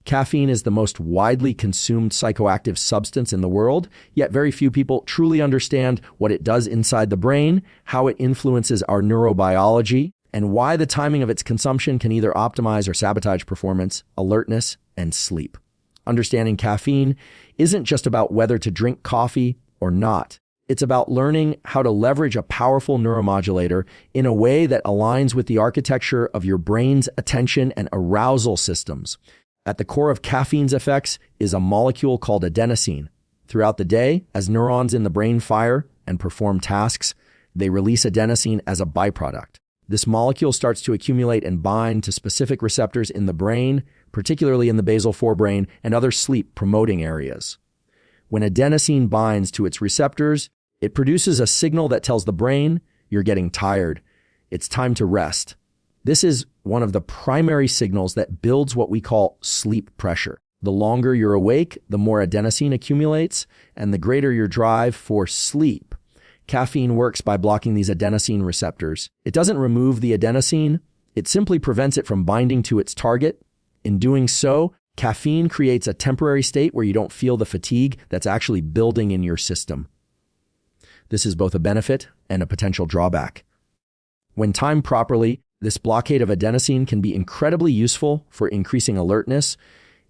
Caffeine is the most widely consumed psychoactive substance in the world, yet very few people truly understand what it does inside the brain, how it influences our neurobiology, and why the timing of its consumption can either optimize or sabotage performance, alertness, and sleep. Understanding caffeine isn't just about whether to drink coffee or not. It's about learning how to leverage a powerful neuromodulator in a way that aligns with the architecture of your brain's attention and arousal systems. At the core of caffeine's effects is a molecule called adenosine. Throughout the day, as neurons in the brain fire and perform tasks, they release adenosine as a byproduct. This molecule starts to accumulate and bind to specific receptors in the brain, particularly in the basal forebrain and other sleep-promoting areas. When adenosine binds to its receptors, it produces a signal that tells the brain, you're getting tired. It's time to rest. This is one of the primary signals that builds what we call sleep pressure. The longer you're awake, the more adenosine accumulates, and the greater your drive for sleep. Caffeine works by blocking these adenosine receptors. It doesn't remove the adenosine, it simply prevents it from binding to its target. In doing so, caffeine creates a temporary state where you don't feel the fatigue that's actually building in your system. This is both a benefit and a potential drawback. When timed properly, this blockade of adenosine can be incredibly useful for increasing alertness,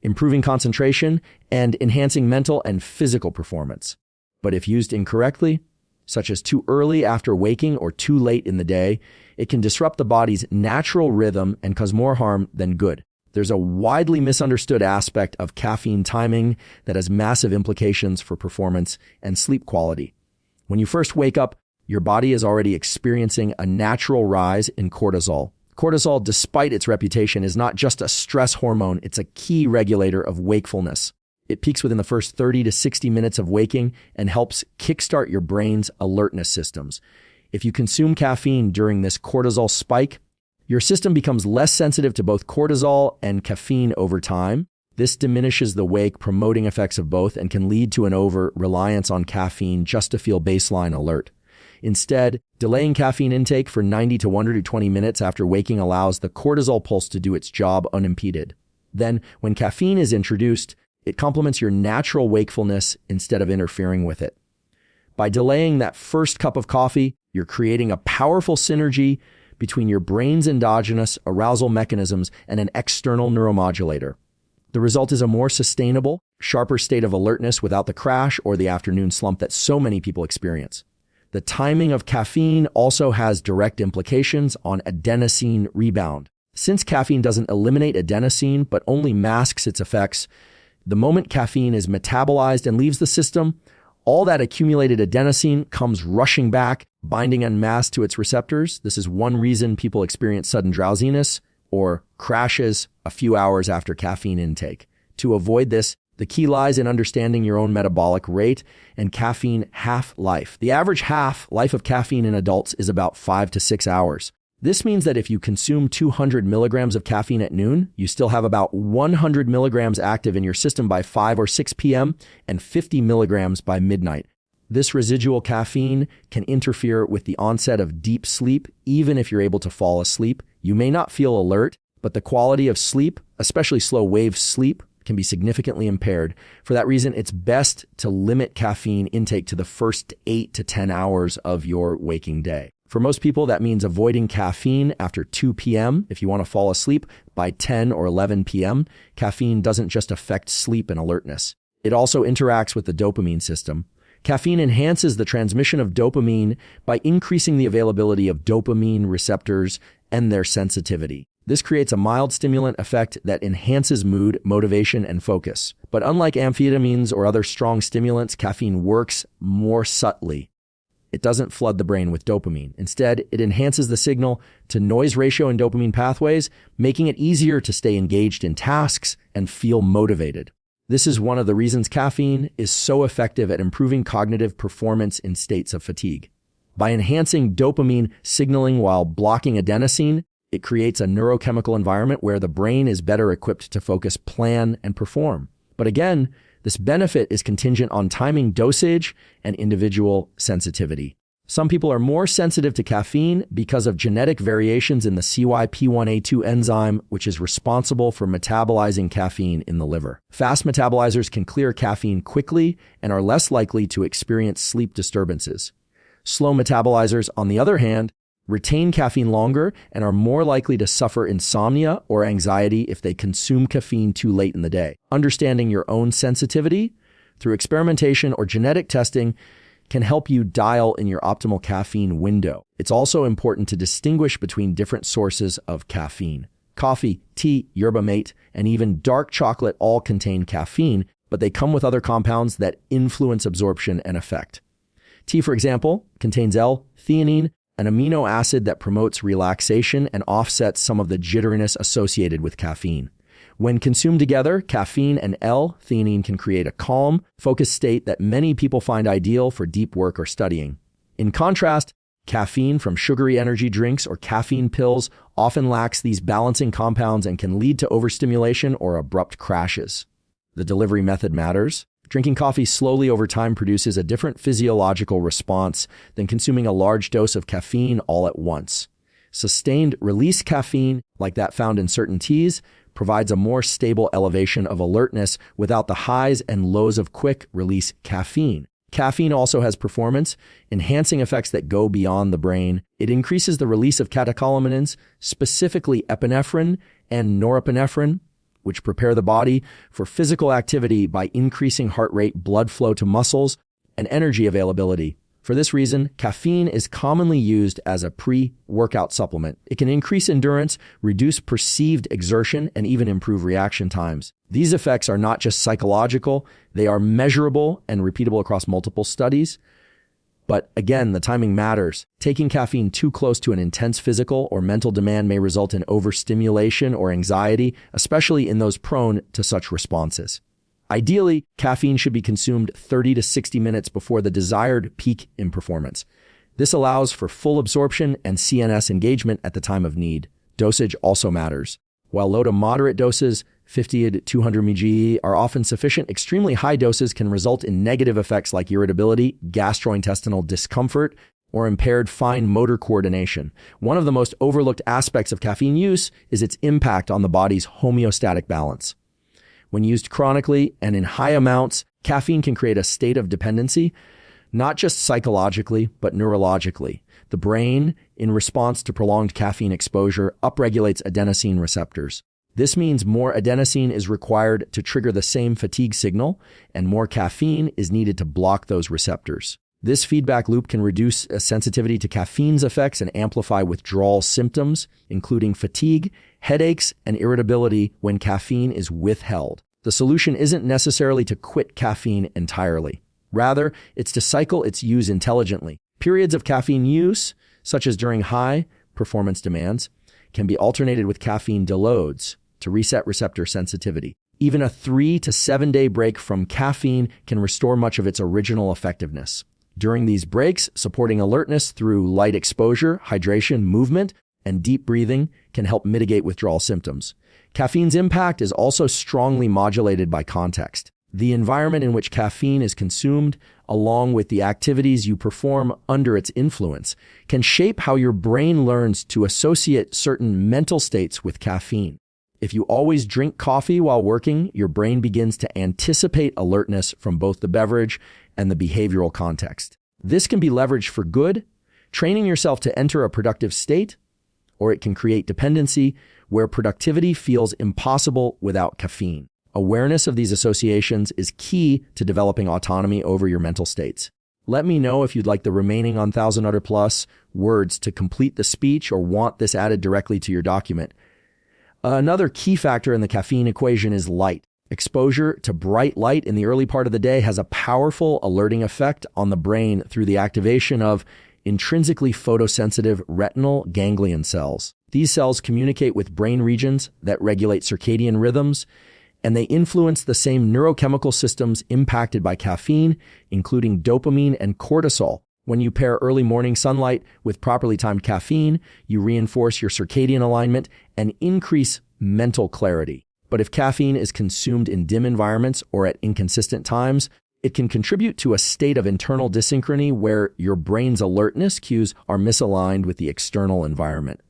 improving concentration, and enhancing mental and physical performance. But if used incorrectly, such as too early after waking or too late in the day, it can disrupt the body's natural rhythm and cause more harm than good. There's a widely misunderstood aspect of caffeine timing that has massive implications for performance and sleep quality. When you first wake up, your body is already experiencing a natural rise in cortisol. Cortisol, despite its reputation, is not just a stress hormone, it's a key regulator of wakefulness. It peaks within the first 30 to 60 minutes of waking and helps kickstart your brain's alertness systems. If you consume caffeine during this cortisol spike, your system becomes less sensitive to both cortisol and caffeine over time. This diminishes the wake-promoting effects of both and can lead to an over-reliance on caffeine just to feel baseline alert. Instead, delaying caffeine intake for 90 to 120 minutes after waking allows the cortisol pulse to do its job unimpeded. Then, when caffeine is introduced, it complements your natural wakefulness instead of interfering with it. By delaying that first cup of coffee, you're creating a powerful synergy between your brain's endogenous arousal mechanisms and an external neuromodulator. The result is a more sustainable, sharper state of alertness without the crash or the afternoon slump that so many people experience. The timing of caffeine also has direct implications on adenosine rebound. Since caffeine doesn't eliminate adenosine but only masks its effects, the moment caffeine is metabolized and leaves the system, all that accumulated adenosine comes rushing back, binding en masse to its receptors. This is one reason people experience sudden drowsiness or crashes a few hours after caffeine intake. To avoid this, the key lies in understanding your own metabolic rate and caffeine half-life. The average half-life of caffeine in adults is about 5 to 6 hours. This means that if you consume 200 milligrams of caffeine at noon, you still have about 100 milligrams active in your system by 5 or 6 p.m. and 50 milligrams by midnight. This residual caffeine can interfere with the onset of deep sleep, even if you're able to fall asleep. You may not feel alert, but the quality of sleep, especially slow-wave sleep, can be significantly impaired. For that reason, it's best to limit caffeine intake to the first 8 to 10 hours of your waking day. For most people, that means avoiding caffeine after 2 p.m. If you want to fall asleep by 10 or 11 p.m., caffeine doesn't just affect sleep and alertness. It also interacts with the dopamine system. Caffeine enhances the transmission of dopamine by increasing the availability of dopamine receptors and their sensitivity. This creates a mild stimulant effect that enhances mood, motivation, and focus. But unlike amphetamines or other strong stimulants, caffeine works more subtly. It doesn't flood the brain with dopamine. Instead, it enhances the signal-to-noise ratio in dopamine pathways, making it easier to stay engaged in tasks and feel motivated. This is one of the reasons caffeine is so effective at improving cognitive performance in states of fatigue. By enhancing dopamine signaling while blocking adenosine, it creates a neurochemical environment where the brain is better equipped to focus, plan, and perform. But again, this benefit is contingent on timing, dosage, and individual sensitivity. Some people are more sensitive to caffeine because of genetic variations in the CYP1A2 enzyme, which is responsible for metabolizing caffeine in the liver. Fast metabolizers can clear caffeine quickly and are less likely to experience sleep disturbances. Slow metabolizers, on the other hand, retain caffeine longer and are more likely to suffer insomnia or anxiety if they consume caffeine too late in the day. Understanding your own sensitivity through experimentation or genetic testing can help you dial in your optimal caffeine window. It's also important to distinguish between different sources of caffeine. Coffee, tea, yerba mate, and even dark chocolate all contain caffeine, but they come with other compounds that influence absorption and effect. Tea, for example, contains L-theanine, an amino acid that promotes relaxation and offsets some of the jitteriness associated with caffeine. When consumed together, caffeine and L-theanine can create a calm, focused state that many people find ideal for deep work or studying. In contrast, caffeine from sugary energy drinks or caffeine pills often lacks these balancing compounds and can lead to overstimulation or abrupt crashes. The delivery method matters. Drinking coffee slowly over time produces a different physiological response than consuming a large dose of caffeine all at once. Sustained release caffeine, like that found in certain teas, provides a more stable elevation of alertness without the highs and lows of quick-release caffeine. Caffeine also has performance-enhancing effects that go beyond the brain. It increases the release of catecholamines, specifically epinephrine and norepinephrine, which prepare the body for physical activity by increasing heart rate, blood flow to muscles, and energy availability. For this reason, caffeine is commonly used as a pre-workout supplement. It can increase endurance, reduce perceived exertion, and even improve reaction times. These effects are not just psychological, they are measurable and repeatable across multiple studies. But again, the timing matters. Taking caffeine too close to an intense physical or mental demand may result in overstimulation or anxiety, especially in those prone to such responses. Ideally, caffeine should be consumed 30 to 60 minutes before the desired peak in performance. This allows for full absorption and CNS engagement at the time of need. Dosage also matters. While low to moderate doses, 50 to 200 mg, are often sufficient, extremely high doses can result in negative effects like irritability, gastrointestinal discomfort, or impaired fine motor coordination. One of the most overlooked aspects of caffeine use is its impact on the body's homeostatic balance. When used chronically and in high amounts, caffeine can create a state of dependency, not just psychologically, but neurologically. The brain, in response to prolonged caffeine exposure, upregulates adenosine receptors. This means more adenosine is required to trigger the same fatigue signal, and more caffeine is needed to block those receptors. This feedback loop can reduce sensitivity to caffeine's effects and amplify withdrawal symptoms, including fatigue, headaches, and irritability when caffeine is withheld. The solution isn't necessarily to quit caffeine entirely. Rather, it's to cycle its use intelligently. Periods of caffeine use, such as during high performance demands, can be alternated with caffeine deloads to reset receptor sensitivity. Even a 3 to 7 day break from caffeine can restore much of its original effectiveness. During these breaks, supporting alertness through light exposure, hydration, movement, and deep breathing can help mitigate withdrawal symptoms. Caffeine's impact is also strongly modulated by context. The environment in which caffeine is consumed, along with the activities you perform under its influence, can shape how your brain learns to associate certain mental states with caffeine. If you always drink coffee while working, your brain begins to anticipate alertness from both the beverage and the behavioral context. This can be leveraged for good, training yourself to enter a productive state, or it can create dependency where productivity feels impossible without caffeine. Awareness of these associations is key to developing autonomy over your mental states. Let me know if you'd like the remaining 1,000 other plus words to complete the speech or want this added directly to your document. Another key factor in the caffeine equation is light. Exposure to bright light in the early part of the day has a powerful alerting effect on the brain through the activation of intrinsically photosensitive retinal ganglion cells. These cells communicate with brain regions that regulate circadian rhythms, and they influence the same neurochemical systems impacted by caffeine, including dopamine and cortisol. When you pair early morning sunlight with properly timed caffeine, you reinforce your circadian alignment and increase mental clarity. But if caffeine is consumed in dim environments or at inconsistent times, It can contribute to a state of internal dyssynchrony where your brain's alertness cues are misaligned with the external environment.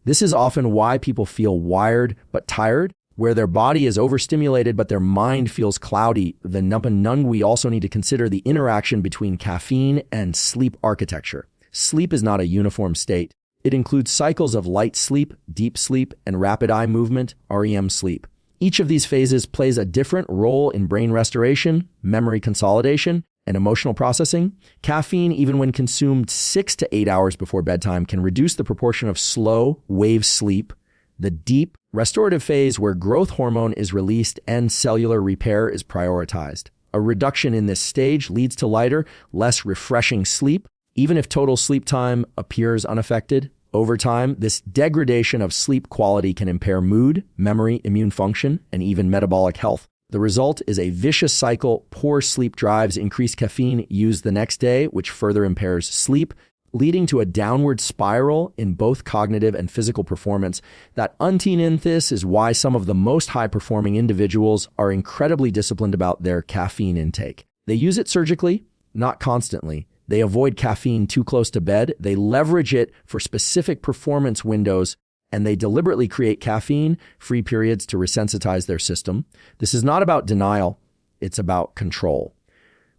This is often why people feel wired but tired, where their body is overstimulated but their mind feels cloudy. We also need to consider the interaction between caffeine and sleep architecture. Sleep is not a uniform state. It includes cycles of light sleep, deep sleep, and rapid eye movement, REM sleep. Each of these phases plays a different role in brain restoration, memory consolidation, and emotional processing. Caffeine, even when consumed 6 to 8 hours before bedtime, can reduce the proportion of slow wave sleep, the deep restorative phase where growth hormone is released and cellular repair is prioritized. A reduction in this stage leads to lighter, less refreshing sleep, even if total sleep time appears unaffected. Over time, this degradation of sleep quality can impair mood, memory, immune function, and even metabolic health. The result is a vicious cycle. Poor sleep drives increased caffeine use the next day, which further impairs sleep, leading to a downward spiral in both cognitive and physical performance. That this is why some of the most high-performing individuals are incredibly disciplined about their caffeine intake. They use it surgically, not constantly. They avoid caffeine too close to bed. They leverage it for specific performance windows, and they deliberately create caffeine-free periods to resensitize their system. This is not about denial. It's about control.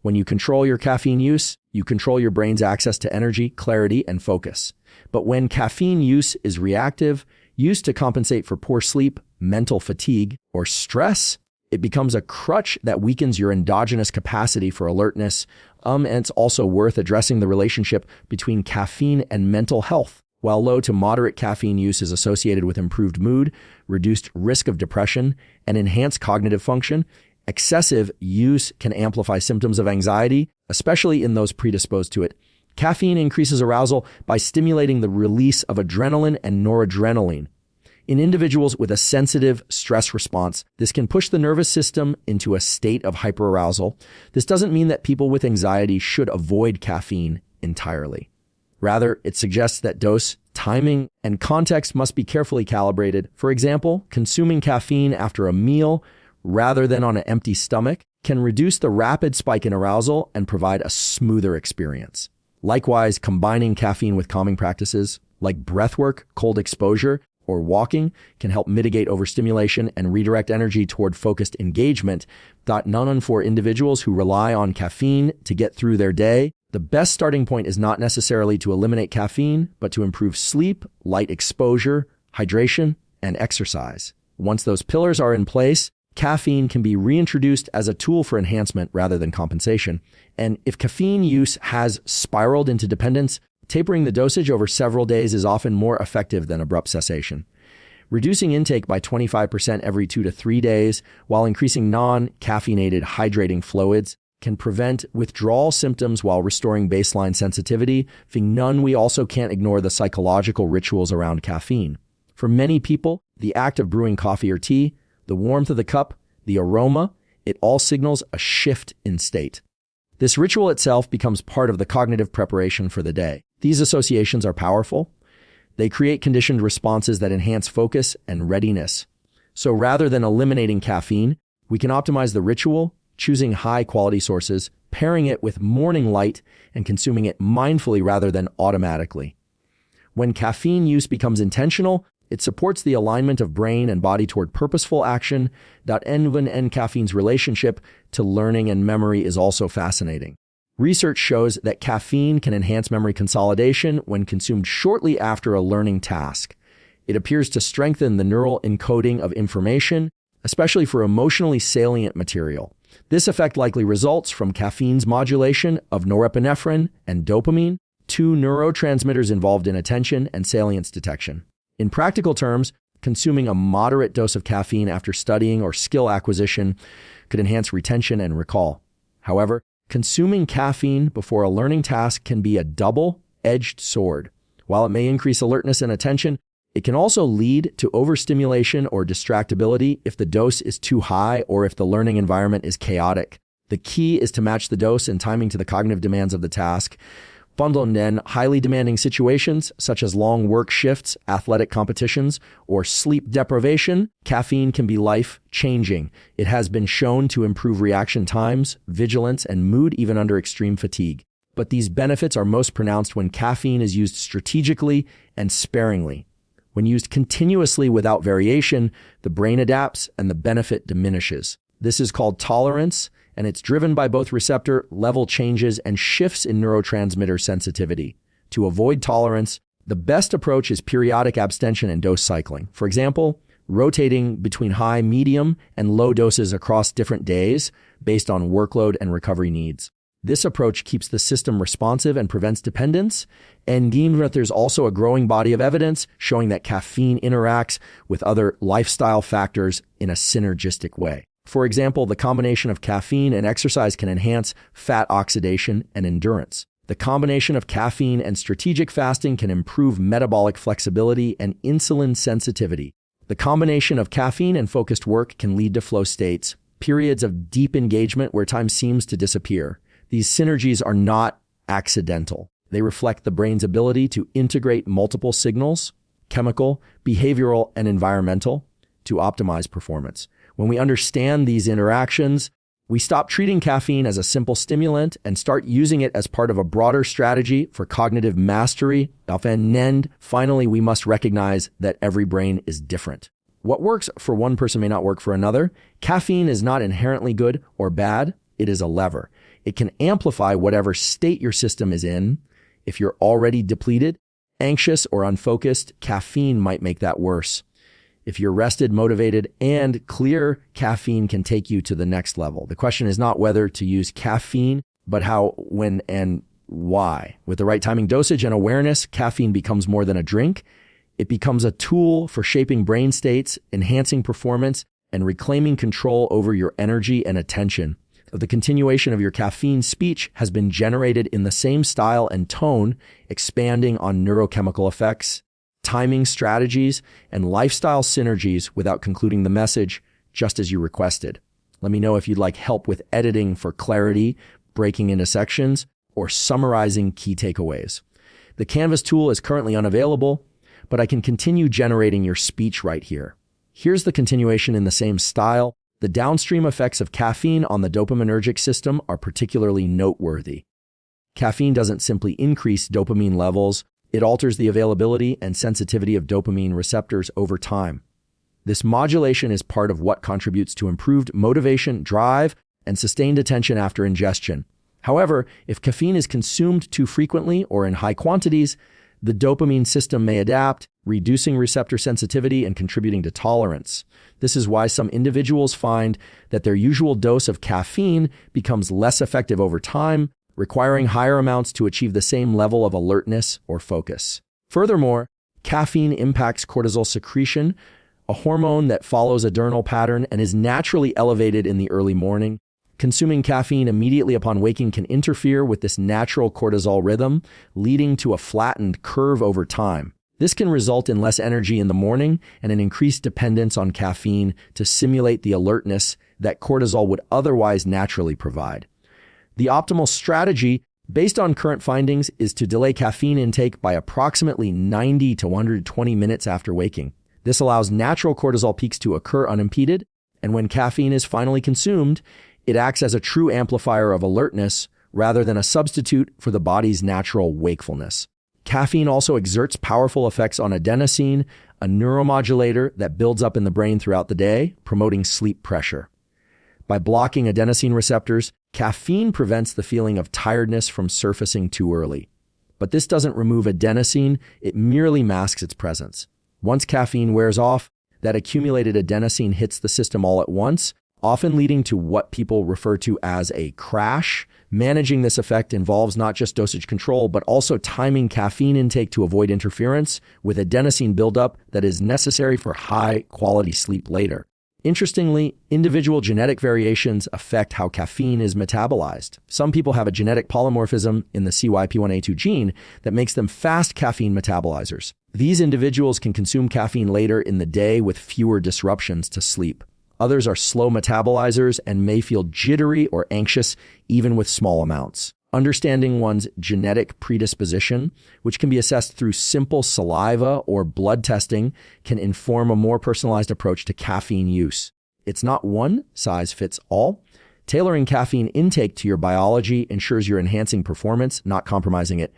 When you control your caffeine use, you control your brain's access to energy, clarity, and focus. But when caffeine use is reactive, used to compensate for poor sleep, mental fatigue, or stress, it becomes a crutch that weakens your endogenous capacity for alertness. And it's also worth addressing the relationship between caffeine and mental health. While low to moderate caffeine use is associated with improved mood, reduced risk of depression, and enhanced cognitive function, excessive use can amplify symptoms of anxiety, especially in those predisposed to it. Caffeine increases arousal by stimulating the release of adrenaline and noradrenaline. In individuals with a sensitive stress response, this can push the nervous system into a state of hyperarousal. This doesn't mean that people with anxiety should avoid caffeine entirely. Rather, it suggests that dose, timing, and context must be carefully calibrated. For example, consuming caffeine after a meal rather than on an empty stomach can reduce the rapid spike in arousal and provide a smoother experience. Likewise, combining caffeine with calming practices like breathwork, cold exposure, or walking can help mitigate overstimulation and redirect energy toward focused engagement. For individuals who rely on caffeine to get through their day, the best starting point is not necessarily to eliminate caffeine, but to improve sleep, light exposure, hydration, and exercise. Once those pillars are in place, caffeine can be reintroduced as a tool for enhancement rather than compensation. And if caffeine use has spiraled into dependence, tapering the dosage over several days is often more effective than abrupt cessation. Reducing intake by 25% every 2 to 3 days while increasing non-caffeinated hydrating fluids can prevent withdrawal symptoms while restoring baseline sensitivity. We also can't ignore the psychological rituals around caffeine. For many people, the act of brewing coffee or tea, the warmth of the cup, the aroma, it all signals a shift in state. This ritual itself becomes part of the cognitive preparation for the day. These associations are powerful. They create conditioned responses that enhance focus and readiness. So rather than eliminating caffeine, we can optimize the ritual, choosing high-quality sources, pairing it with morning light, and consuming it mindfully rather than automatically. When caffeine use becomes intentional, it supports the alignment of brain and body toward purposeful action. Caffeine's relationship to learning and memory is also fascinating. Research shows that caffeine can enhance memory consolidation when consumed shortly after a learning task. It appears to strengthen the neural encoding of information, especially for emotionally salient material. This effect likely results from caffeine's modulation of norepinephrine and dopamine, two neurotransmitters involved in attention and salience detection. In practical terms, consuming a moderate dose of caffeine after studying or skill acquisition could enhance retention and recall. However, consuming caffeine before a learning task can be a double-edged sword. While it may increase alertness and attention, it can also lead to overstimulation or distractibility if the dose is too high or if the learning environment is chaotic. The key is to match the dose and timing to the cognitive demands of the task. Bundled in highly demanding situations, such as long work shifts, athletic competitions, or sleep deprivation, caffeine can be life-changing. It has been shown to improve reaction times, vigilance, and mood even under extreme fatigue. But these benefits are most pronounced when caffeine is used strategically and sparingly. When used continuously without variation, the brain adapts and the benefit diminishes. This is called tolerance, and it's driven by both receptor level changes and shifts in neurotransmitter sensitivity. To avoid tolerance, the best approach is periodic abstention and dose cycling. For example, rotating between high, medium, and low doses across different days based on workload and recovery needs. This approach keeps the system responsive and prevents dependence, and there's also a growing body of evidence showing that caffeine interacts with other lifestyle factors in a synergistic way. For example, the combination of caffeine and exercise can enhance fat oxidation and endurance. The combination of caffeine and strategic fasting can improve metabolic flexibility and insulin sensitivity. The combination of caffeine and focused work can lead to flow states, periods of deep engagement where time seems to disappear. These synergies are not accidental. They reflect the brain's ability to integrate multiple signals, chemical, behavioral, and environmental, to optimize performance. When we understand these interactions, we stop treating caffeine as a simple stimulant and start using it as part of a broader strategy for cognitive mastery. Finally, we must recognize that every brain is different. What works for one person may not work for another. Caffeine is not inherently good or bad. It is a lever. It can amplify whatever state your system is in. If you're already depleted, anxious, or unfocused, caffeine might make that worse. If you're rested, motivated, and clear, caffeine can take you to the next level. The question is not whether to use caffeine, but how, when, and why. With the right timing, dosage, and awareness, caffeine becomes more than a drink. It becomes a tool for shaping brain states, enhancing performance, and reclaiming control over your energy and attention. The continuation of your caffeine speech has been generated in the same style and tone, expanding on neurochemical effects, timing strategies, and lifestyle synergies without concluding the message, just as you requested. Let me know if you'd like help with editing for clarity, breaking into sections, or summarizing key takeaways. The Canvas tool is currently unavailable, but I can continue generating your speech right here. Here's the continuation in the same style. The downstream effects of caffeine on the dopaminergic system are particularly noteworthy. Caffeine doesn't simply increase dopamine levels, it alters the availability and sensitivity of dopamine receptors over time. This modulation is part of what contributes to improved motivation, drive, and sustained attention after ingestion. However, if caffeine is consumed too frequently or in high quantities, the dopamine system may adapt, reducing receptor sensitivity and contributing to tolerance. This is why some individuals find that their usual dose of caffeine becomes less effective over time, requiring higher amounts to achieve the same level of alertness or focus. Furthermore, caffeine impacts cortisol secretion, a hormone that follows a diurnal pattern and is naturally elevated in the early morning. Consuming caffeine immediately upon waking can interfere with this natural cortisol rhythm, leading to a flattened curve over time. This can result in less energy in the morning and an increased dependence on caffeine to simulate the alertness that cortisol would otherwise naturally provide. The optimal strategy, based on current findings, is to delay caffeine intake by approximately 90 to 120 minutes after waking. This allows natural cortisol peaks to occur unimpeded, and when caffeine is finally consumed, it acts as a true amplifier of alertness rather than a substitute for the body's natural wakefulness. Caffeine also exerts powerful effects on adenosine, a neuromodulator that builds up in the brain throughout the day, promoting sleep pressure. By blocking adenosine receptors, caffeine prevents the feeling of tiredness from surfacing too early. But this doesn't remove adenosine, it merely masks its presence. Once caffeine wears off, that accumulated adenosine hits the system all at once, often leading to what people refer to as a crash. Managing this effect involves not just dosage control, but also timing caffeine intake to avoid interference with adenosine buildup that is necessary for high-quality sleep later. Interestingly, individual genetic variations affect how caffeine is metabolized. Some people have a genetic polymorphism in the CYP1A2 gene that makes them fast caffeine metabolizers. These individuals can consume caffeine later in the day with fewer disruptions to sleep. Others are slow metabolizers and may feel jittery or anxious even with small amounts. Understanding one's genetic predisposition, which can be assessed through simple saliva or blood testing, can inform a more personalized approach to caffeine use. It's not one size fits all. Tailoring caffeine intake to your biology ensures you're enhancing performance, not compromising it.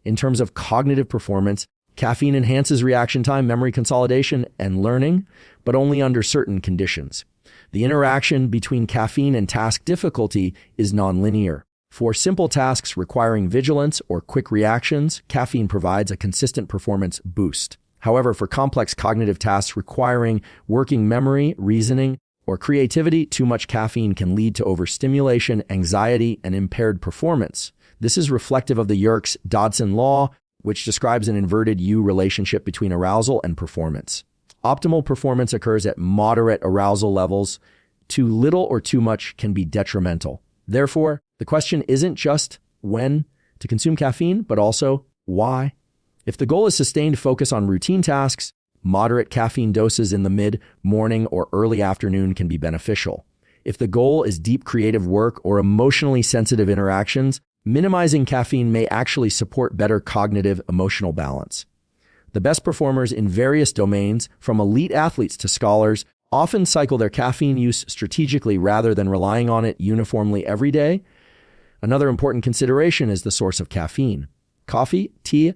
In terms of cognitive performance, caffeine enhances reaction time, memory consolidation, and learning, but only under certain conditions. The interaction between caffeine and task difficulty is nonlinear. For simple tasks requiring vigilance or quick reactions, caffeine provides a consistent performance boost. However, for complex cognitive tasks requiring working memory, reasoning, or creativity, too much caffeine can lead to overstimulation, anxiety, and impaired performance. This is reflective of the Yerkes-Dodson law, which describes an inverted U relationship between arousal and performance. Optimal performance occurs at moderate arousal levels. Too little or too much can be detrimental. Therefore, the question isn't just when to consume caffeine, but also why. If the goal is sustained focus on routine tasks, moderate caffeine doses in the mid-morning or early afternoon can be beneficial. If the goal is deep creative work or emotionally sensitive interactions, minimizing caffeine may actually support better cognitive emotional balance. The best performers in various domains, from elite athletes to scholars, often cycle their caffeine use strategically rather than relying on it uniformly every day. Another important consideration is the source of caffeine. Coffee, tea,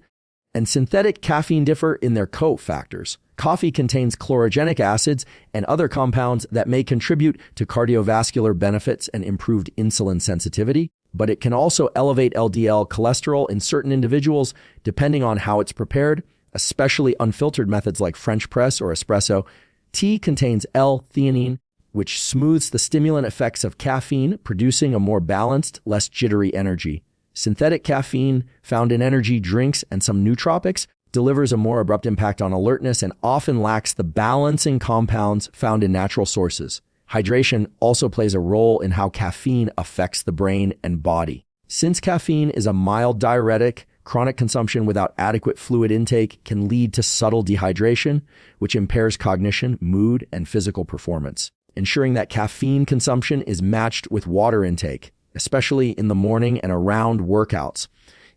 and synthetic caffeine differ in their cofactors. Coffee contains chlorogenic acids and other compounds that may contribute to cardiovascular benefits and improved insulin sensitivity, but it can also elevate LDL cholesterol in certain individuals depending on how it's prepared, especially unfiltered methods like French press or espresso. Tea contains L-theanine, which smooths the stimulant effects of caffeine, producing a more balanced, less jittery energy. Synthetic caffeine, found in energy drinks and some nootropics, delivers a more abrupt impact on alertness and often lacks the balancing compounds found in natural sources. Hydration also plays a role in how caffeine affects the brain and body. Since caffeine is a mild diuretic, chronic consumption without adequate fluid intake can lead to subtle dehydration, which impairs cognition, mood, and physical performance. Ensuring that caffeine consumption is matched with water intake, especially in the morning and around workouts,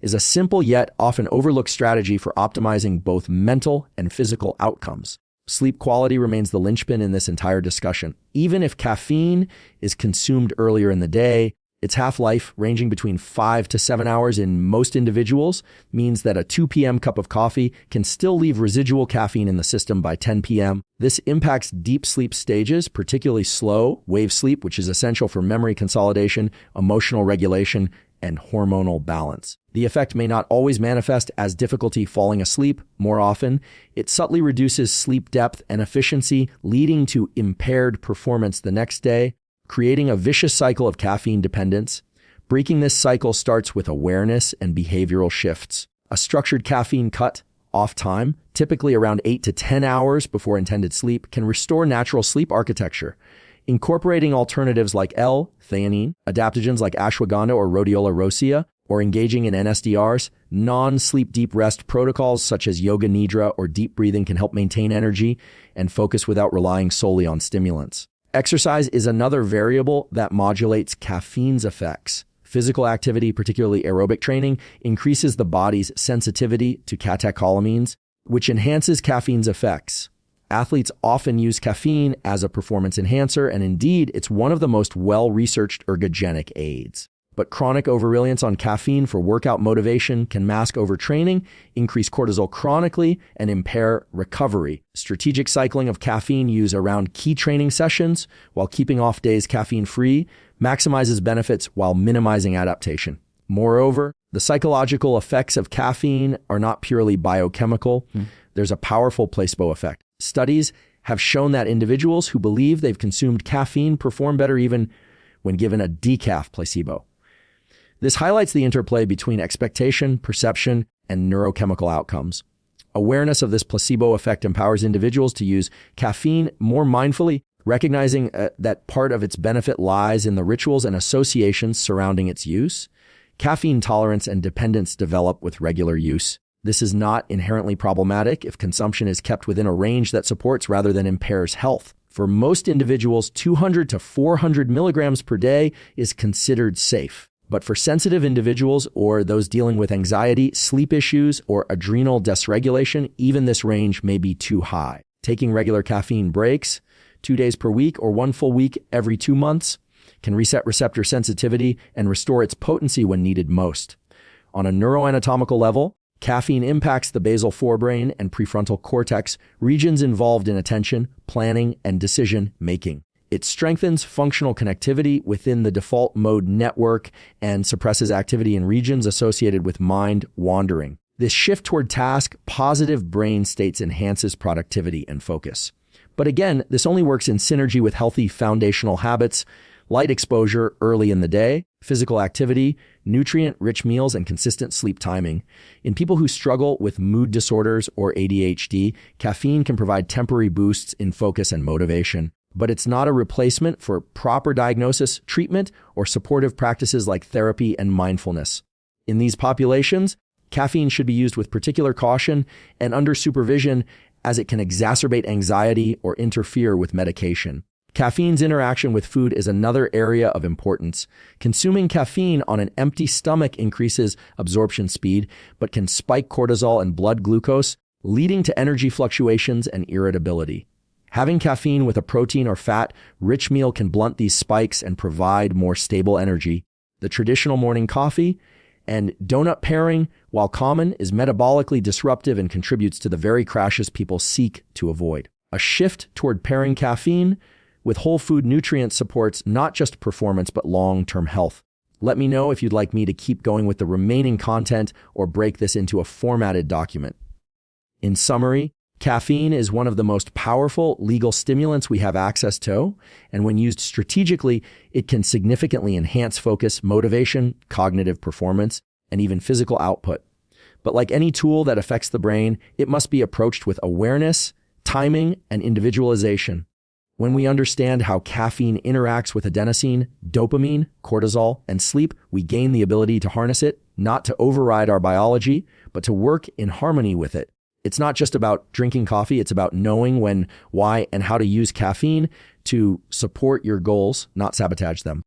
is a simple yet often overlooked strategy for optimizing both mental and physical outcomes. Sleep quality remains the linchpin in this entire discussion. Even if caffeine is consumed earlier in the day, its half-life, ranging between 5 to 7 hours in most individuals, means that a 2 p.m. cup of coffee can still leave residual caffeine in the system by 10 p.m. This impacts deep sleep stages, particularly slow wave sleep, which is essential for memory consolidation, emotional regulation, and hormonal balance. The effect may not always manifest as difficulty falling asleep. More often, it subtly reduces sleep depth and efficiency, leading to impaired performance the next day, creating a vicious cycle of caffeine dependence. Breaking this cycle starts with awareness and behavioral shifts. A structured caffeine cut-off time, typically around 8 to 10 hours before intended sleep, can restore natural sleep architecture. Incorporating alternatives like L-theanine, adaptogens like ashwagandha or rhodiola rosea, or engaging in NSDRs, non-sleep deep rest protocols such as yoga nidra or deep breathing can help maintain energy and focus without relying solely on stimulants. Exercise is another variable that modulates caffeine's effects. Physical activity, particularly aerobic training, increases the body's sensitivity to catecholamines, which enhances caffeine's effects. Athletes often use caffeine as a performance enhancer, and indeed, it's one of the most well-researched ergogenic aids. But chronic overreliance on caffeine for workout motivation can mask overtraining, increase cortisol chronically, and impair recovery. Strategic cycling of caffeine use around key training sessions while keeping off days caffeine-free maximizes benefits while minimizing adaptation. Moreover, the psychological effects of caffeine are not purely biochemical. There's a powerful placebo effect. Studies have shown that individuals who believe they've consumed caffeine perform better even when given a decaf placebo. This highlights the interplay between expectation, perception, and neurochemical outcomes. Awareness of this placebo effect empowers individuals to use caffeine more mindfully, recognizing that part of its benefit lies in the rituals and associations surrounding its use. Caffeine tolerance and dependence develop with regular use. This is not inherently problematic if consumption is kept within a range that supports rather than impairs health. For most individuals, 200 to 400 milligrams per day is considered safe. But for sensitive individuals or those dealing with anxiety, sleep issues, or adrenal dysregulation, even this range may be too high. Taking regular caffeine breaks, 2 days per week or 1 full week every 2 months, can reset receptor sensitivity and restore its potency when needed most. On a neuroanatomical level, caffeine impacts the basal forebrain and prefrontal cortex, regions involved in attention, planning, and decision-making. It strengthens functional connectivity within the default mode network and suppresses activity in regions associated with mind wandering. This shift toward task, positive brain states enhances productivity and focus. But again, this only works in synergy with healthy foundational habits, light exposure early in the day, physical activity, nutrient-rich meals, and consistent sleep timing. In people who struggle with mood disorders or ADHD, caffeine can provide temporary boosts in focus and motivation. But it's not a replacement for proper diagnosis, treatment, or supportive practices like therapy and mindfulness. In these populations, caffeine should be used with particular caution and under supervision, as it can exacerbate anxiety or interfere with medication. Caffeine's interaction with food is another area of importance. Consuming caffeine on an empty stomach increases absorption speed, but can spike cortisol and blood glucose, leading to energy fluctuations and irritability. Having caffeine with a protein or fat-rich meal can blunt these spikes and provide more stable energy. The traditional morning coffee and donut pairing, while common, is metabolically disruptive and contributes to the very crashes people seek to avoid. A shift toward pairing caffeine with whole food nutrients supports not just performance but long-term health. Let me know if you'd like me to keep going with the remaining content or break this into a formatted document. In summary, caffeine is one of the most powerful legal stimulants we have access to, and when used strategically, it can significantly enhance focus, motivation, cognitive performance, and even physical output. But like any tool that affects the brain, it must be approached with awareness, timing, and individualization. When we understand how caffeine interacts with adenosine, dopamine, cortisol, and sleep, we gain the ability to harness it, not to override our biology, but to work in harmony with it. It's not just about drinking coffee, it's about knowing when, why, and how to use caffeine to support your goals, not sabotage them.